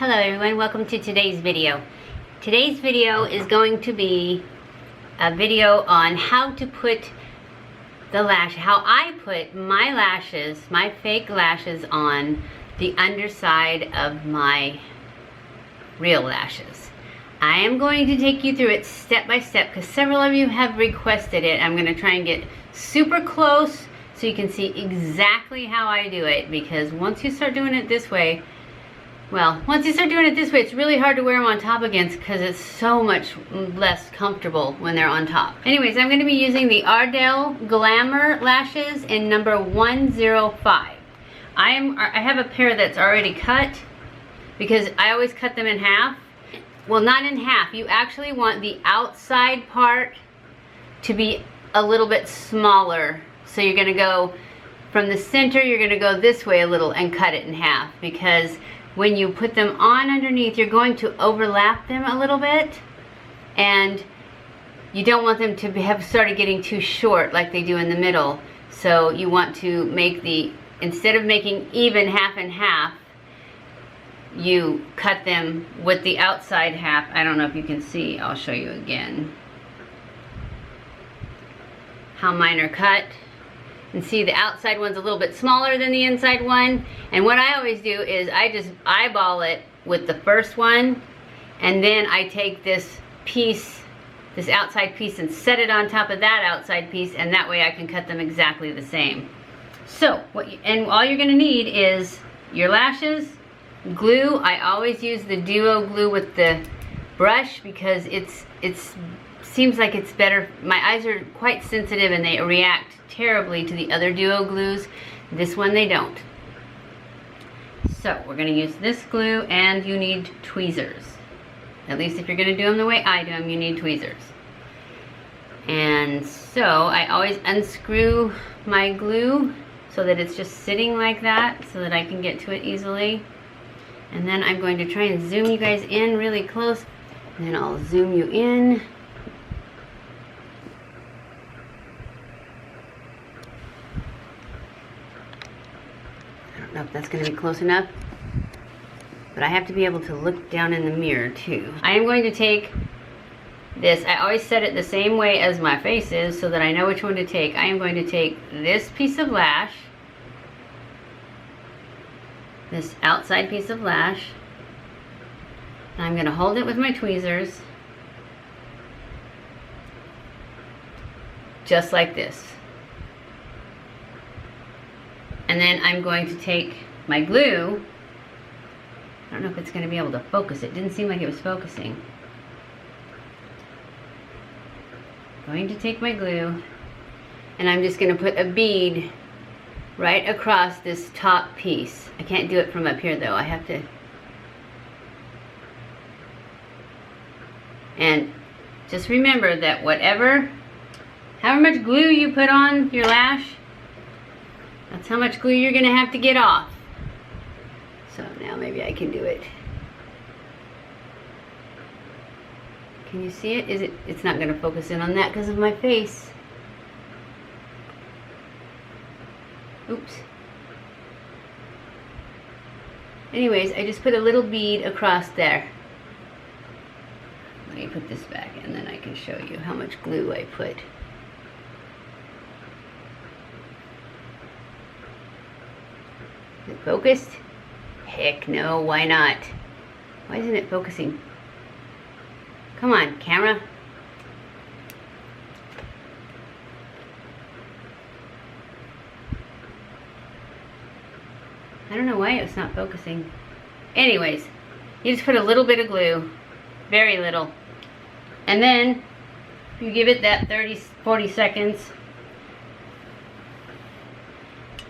Hello everyone, welcome to today's video. Today's video is going to be a video on how to put the lash, how I put my lashes, my fake lashes on the underside of my real lashes. I am going to take you through it step by step because several of you have requested it. I'm going to try and get super close so you can see exactly how I do it, because once you start doing it this way, it's really hard to wear them on top again because it's so much less comfortable when they're on top. Anyways, I'm going to be using the Ardell Glamour lashes in number 105. I have a pair that's already cut because I always cut them in half. Well, not in half. You actually want the outside part to be a little bit smaller. So you're going to go from the center, you're going to go this way a little and cut it in half, because when you put them on underneath, you're going to overlap them a little bit, and you don't want them to have started getting too short like they do in the middle. So you want to make instead of making even half and half, you cut them with the outside half. I don't know if you can see, I'll show you again how mine are cut. And see, the outside one's a little bit smaller than the inside one. And what I always do is I just eyeball it with the first one, and then I take this piece, this outside piece, and set it on top of that outside piece, and that way I can cut them exactly the same. So, all you're gonna need is your lashes, glue. I always use the duo glue with the brush because it seems like it's better. My eyes are quite sensitive and they react terribly to the other duo glues. This one they don't. So we're going to use this glue, and you need tweezers. At least if you're going to do them the way I do them, you need tweezers. And so I always unscrew my glue so that it's just sitting like that so that I can get to it easily. And then I'm going to try and zoom you guys in really close, and then I'll zoom you in. I don't know if that's going to be close enough, but I have to be able to look down in the mirror too. I am going to take this, I always set it the same way as my face is so that I know which one to take. I am going to take this piece of lash, this outside piece of lash, and I'm going to hold it with my tweezers, just like this. And then I'm going to take my glue. I don't know if it's going to be able to focus. It didn't seem like it was focusing. I'm going to take my glue, and I'm just going to put a bead right across this top piece. I can't do it from up here though. I have to. And just remember that however much glue you put on your lash, that's how much glue you're going to have to get off. So now maybe I can do it. Can you see it? It's not going to focus in on that because of my face. Oops. Anyways, I just put a little bead across there. Let me put this back and then I can show you how much glue I put. Is it focused? Heck no, why not? Why isn't it focusing? Come on, camera. I don't know why it's not focusing. Anyways, you just put a little bit of glue, very little. And then you give it that 30-40 seconds.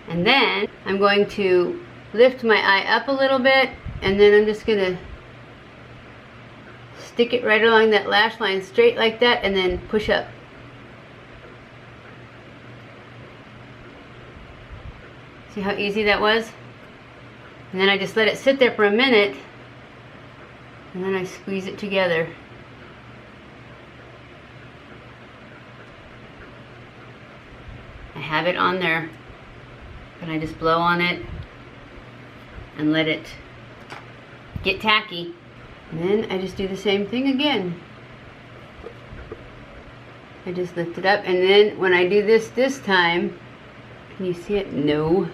And then I'm going to lift my eye up a little bit, and then I'm just going to stick it right along that lash line straight like that, and then push up. See how easy that was? And then I just let it sit there for a minute, and then I squeeze it together. I have it on there. And I just blow on it and let it get tacky. And then I just do the same thing again. I just lift it up, and then when I do this time, can you see it? No.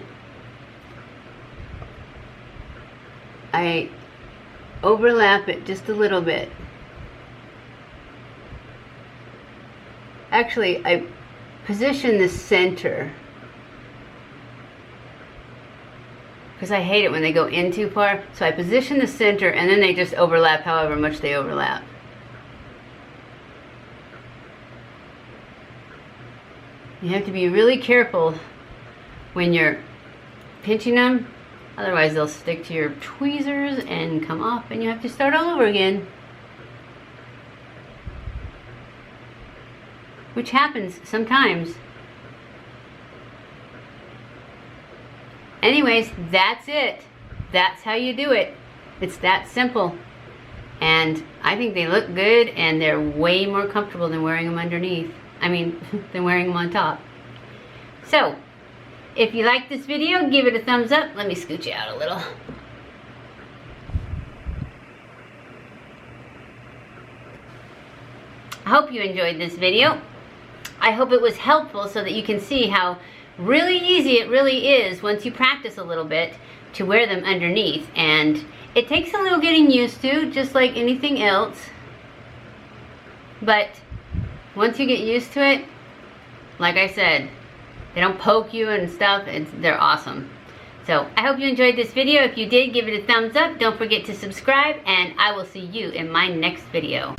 I overlap it just a little bit. Actually, I position the center, because I hate it when they go in too far. So I position the center, and then they just overlap however much they overlap. You have to be really careful when you're pinching them, otherwise they'll stick to your tweezers and come off, and you have to start all over again. Which happens sometimes. Anyways, that's it. That's how you do it. It's that simple. And I think they look good, and they're way more comfortable than wearing them underneath. I mean, than wearing them on top. So, if you like this video, give it a thumbs up. Let me scoot you out a little. I hope you enjoyed this video. I hope it was helpful so that you can see how really easy it really is once you practice a little bit to wear them underneath. And it takes a little getting used to, just like anything else. But once you get used to it, like I said, they don't poke you and stuff. They're awesome. So I hope you enjoyed this video. If you did, give it a thumbs up. Don't forget to subscribe, and I will see you in my next video.